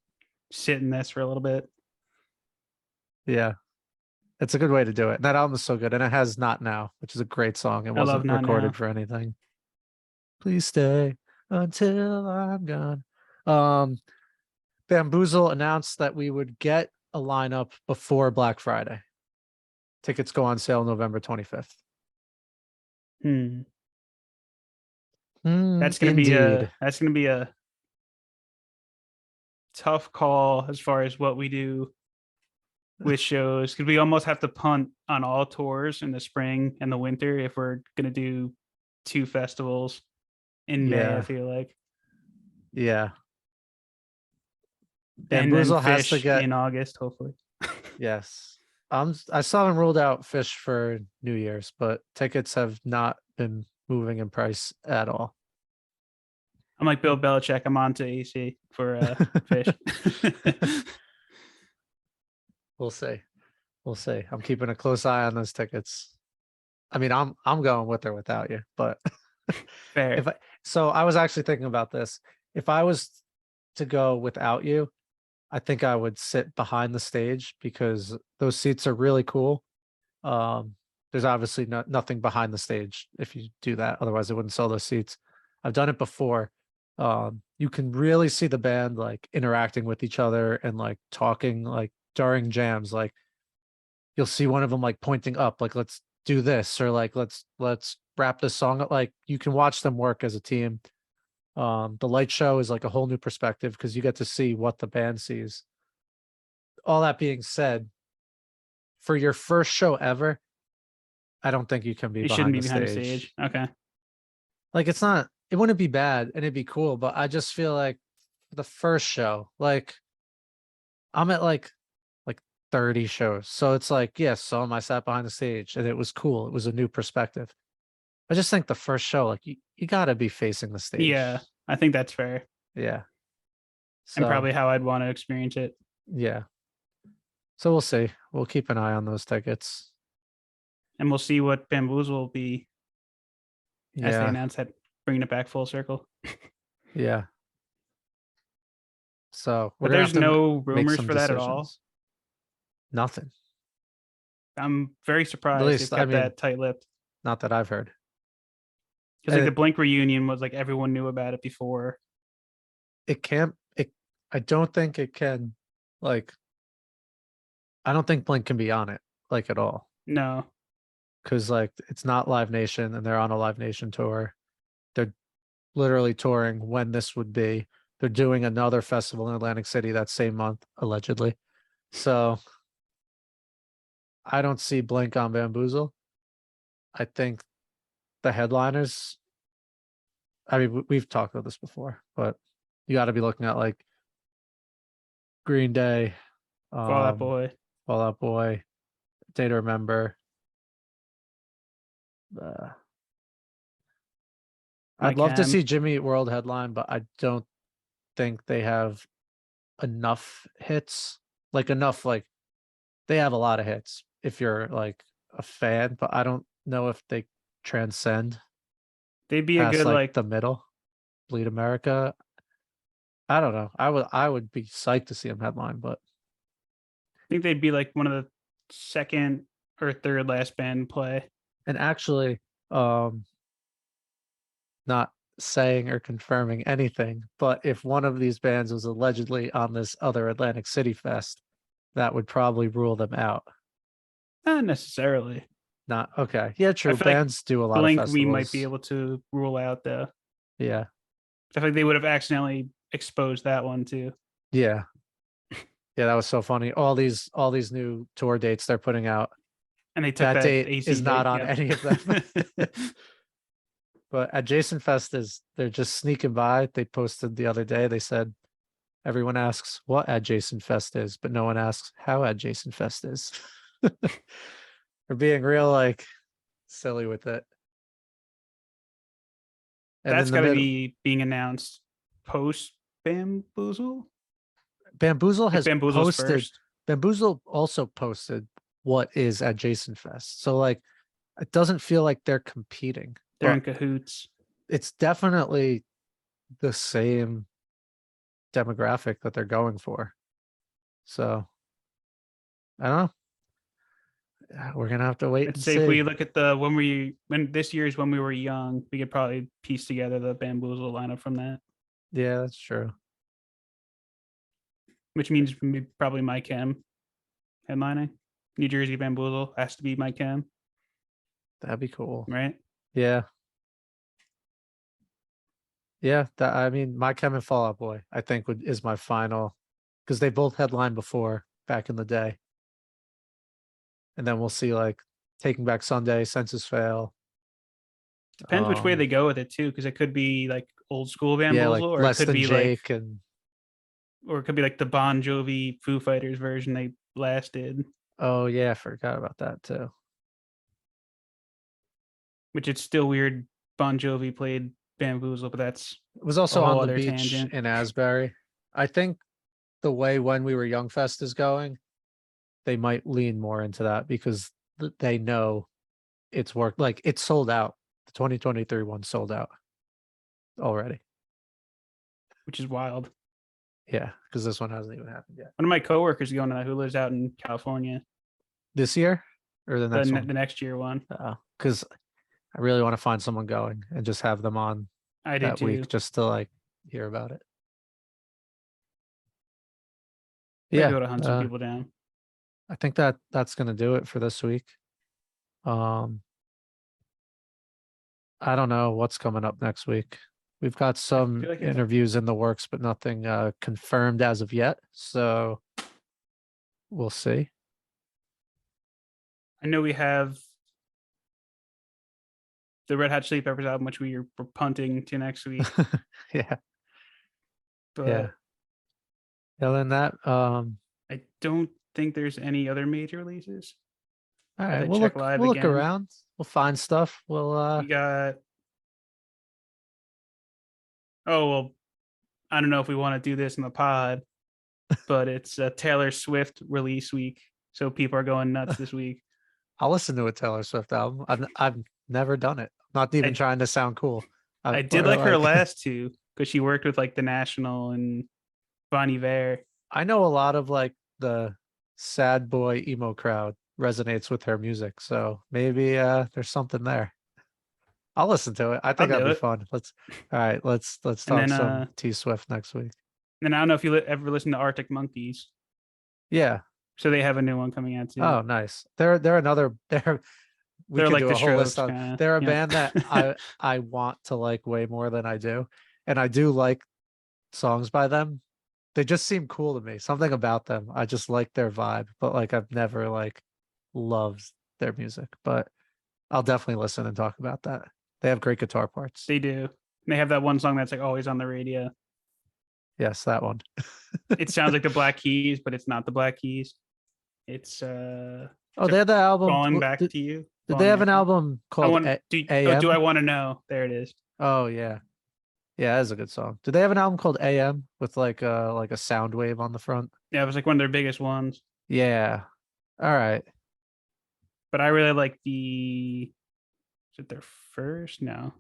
sit in this for a little bit. Yeah. It's a good way to do it. That album is so good. And it has Not Now, which is a great song. It I love wasn't Not recorded Now. for anything. Please stay until I'm gone. Bamboozle announced that we would get a lineup before Black Friday. Tickets go on sale November 25th. That's gonna be a tough call as far as what we do with shows, because we almost have to punt on all tours in the spring and the winter if we're gonna do 2 festivals in May. I Yeah. feel like, Yeah. and then Bamboozle has to Fish get, in August, hopefully. yes. I still haven't ruled out Fish for New Year's, but tickets have not been moving in price at all. I'm like Bill Belichick. I'm on to AC for Fish. We'll see. We'll see. I'm keeping a close eye on those tickets. I mean, I'm going with or without you, but Fair. So I was actually thinking about this. If I was to go without you, I think I would sit behind the stage because those seats are really cool. There's obviously nothing behind the stage if you do that. Otherwise, they wouldn't sell those seats. I've done it before. You can really see the band like interacting with each other and like talking like during jams. Like you'll see one of them like pointing up, like let's do this, or like let's wrap this song up. Like you can watch them work as a team. The light show is like a whole new perspective because you get to see what the band sees. All that being said, for your first show ever, I don't think you can be It shouldn't behind be the behind the stage. stage. Okay. Like it wouldn't be bad and it'd be cool, but I just feel like the first show, like I'm at like 30 shows. So it's like, yes, so I sat behind the stage and it was cool. It was a new perspective. I just think the first show, like you gotta be facing the stage. Yeah, I think that's fair. Yeah. And So probably how I'd want to experience it. yeah. So we'll see. We'll keep an eye on those tickets. And we'll see what Bamboozle will be as they Yeah. announce that, bringing it back full circle. Yeah. So But we're gonna there's have to no make rumors some for that at all. decisions. Nothing. I'm very At surprised they've least, I kept mean, that tight-lipped. not that I've heard. Because like And the Blink reunion was like everyone knew about it before. it can't. I don't think it can. Like, I don't think Blink can be on it like at all. No, Because like it's not Live Nation, and they're on a Live Nation tour. They're literally touring when this would be. They're doing another festival in Atlantic City that same month, allegedly. So I don't see Blink on Bamboozle. I think the headliners. I mean, we've talked about this before, but you got to be looking at like Green Day, Fall Out um, Boy. Fall Out Boy, Day to Remember. Uh, My I'd love to Chem. see Jimmy Eat World headline, but I don't think they have enough hits. Like enough, like they have a lot of hits if you're like a fan, but I don't know if they transcend They'd be a past good like like. the middle. Bleed America. I don't know. I would be psyched to see him headline, but I think they'd be like one of the second or third last band play. and actually, um, not saying or confirming anything, but if one of these bands was allegedly on this other Atlantic City Fest, that would probably rule them out. Not necessarily. Not okay. Yeah, I true. feel like Bands do a lot of Blink we might be festivals. able to rule out though. Yeah. I feel like they would have accidentally exposed that one too. Yeah. Yeah, that was so funny. All these new tour dates they're putting out. And they took That that date AC is not date. on any of them. Yep. But at Jason Fest is they're just sneaking by. They posted the other day. They said everyone asks what Adjacent Fest is, but no one asks how Adjacent Fest is. They're being real like silly with it. And That's then the got to middle, be being announced post Bamboozle. Bamboozle Like has Bamboozle's posted. first. Bamboozle also posted what is Adjacent Fest. So like, it doesn't feel like they're competing, They're in but cahoots. it's definitely the same demographic that they're going for. So I don't know. We're gonna have to wait I'd and say if we see. look at when this year's when we were young, we could probably piece together the Bamboozle lineup from that, Yeah, that's true. which means probably My Chem headlining. New Jersey Bamboozle has to be My Chem, That'd be cool. right? Yeah. Yeah. That I mean, My Chem and Fall Out Boy, I think is my final because they both headlined before back in the day. And then we'll see like Taking Back Sunday, Census Fail. Depends which way they go with it too, because it could be like old school Yeah, like Bamboozle, or it Less could Than be like, Jake and or it could be like the Bon Jovi Foo Fighters version they last did, oh yeah, I forgot about that too. which it's still weird. Bon Jovi played Bamboozle, but that's It was a also whole on the other beach tangent. in Asbury. I think the way When We Were Young Fest is going, they might lean more into that because they know it's worked. Like it's sold out. The 2023 one sold out already. Which is wild. Yeah, because this one hasn't even happened yet. One of my coworkers is going to that who lives out in California. This year or the next one? The next year one. Because I really want to find someone going and just have them on I do that too. week just to like hear about it. Maybe Yeah, go to hunt some people down. I think that's gonna do it for this week. Um, I don't know what's coming up next week. We've got some feel like interviews in the works, but nothing confirmed as of yet. So we'll see. I know we have the Red Hot Chili Peppers album, which we are punting to next week. Yeah, But yeah. Other than that, I don't think there's any other major releases. all As right, I we'll check look live we'll look again. around. We'll find stuff. We'll We got. Oh well, I don't know if we want to do this in the pod, but it's a Taylor Swift release week, so people are going nuts this week. I'll listen to a Taylor Swift album. I've never done it. Not even I trying to sound cool. I did Or like her last two because she worked with like the National and Bon Iver. I know a lot of like the sad boy emo crowd resonates with her music. So maybe there's something there. I'll listen to it. I I'll think that'd do be it. fun. All right, let's And talk then some T Swift next week. I don't know if you ever listen to Arctic Monkeys. Yeah. So they have a new one coming out too. Oh, nice. They're another we They're could like do the a whole list Strokes on. kind of. They're a Yeah. band that I want to like way more than I do. And I do like songs by them. They just seem cool to me. Something about them. I just like their vibe, but like I've never like loved their music. But I'll definitely listen and talk about that. They have great guitar parts. They do. They have that one song that's like always on the radio. Yes, that one. It sounds like the Black Keys, but it's not the Black Keys. It's Oh, they had the album. Falling Back to You. Did they Falling have an Back to You. album I called want do I AM? want to know? There it is. Oh yeah. Yeah, that's a good song. Did they have an album called AM with like a sound wave on the front? Yeah, it was like one of their biggest ones. Yeah. All right. But I really like the is it their first? No.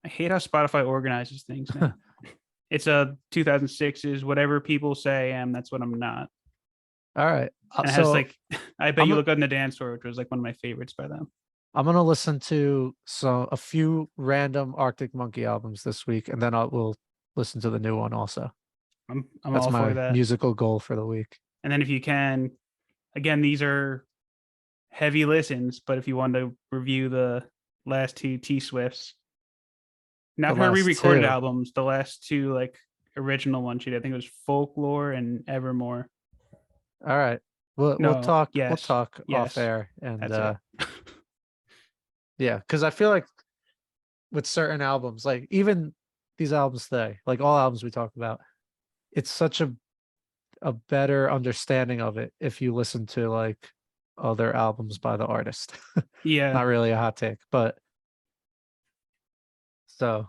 I hate how Spotify organizes things now. It's a 2006's whatever people say I am, that's what I'm not. All right. And it has So like I bet I'm you a- look on the dance floor, which was like one of my favorites by them. I'm gonna listen to a few random Arctic Monkey albums this week, and then we'll listen to the new one also. I'm That's all for my that. musical goal for the week. And then if you can, again, these are heavy listens, but if you want to review the last two T Swifts, not The her last re-recorded two. albums, the last two like original ones she did. I think it was Folklore and Evermore. All right. We'll No, talk yes, off yes, air and that's it. yeah, because I feel like with certain albums, like even these albums today, like all albums we talk about, it's such a better understanding of it if you listen to like other albums by the artist. Yeah, Not really a hot take, but so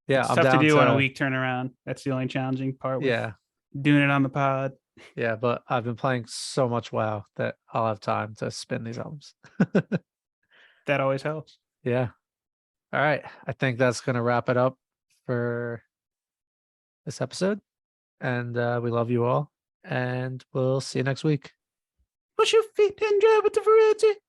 yeah, it's I'm tough to down do on a to week turnaround. That's the only challenging part with yeah, doing it on the pod. yeah, but I've been playing so much WoW that I'll have time to spin these albums. That always helps. Yeah. All right. I think that's gonna wrap it up for this episode. And we love you all. And we'll see you next week. Push your feet and drive with the variety.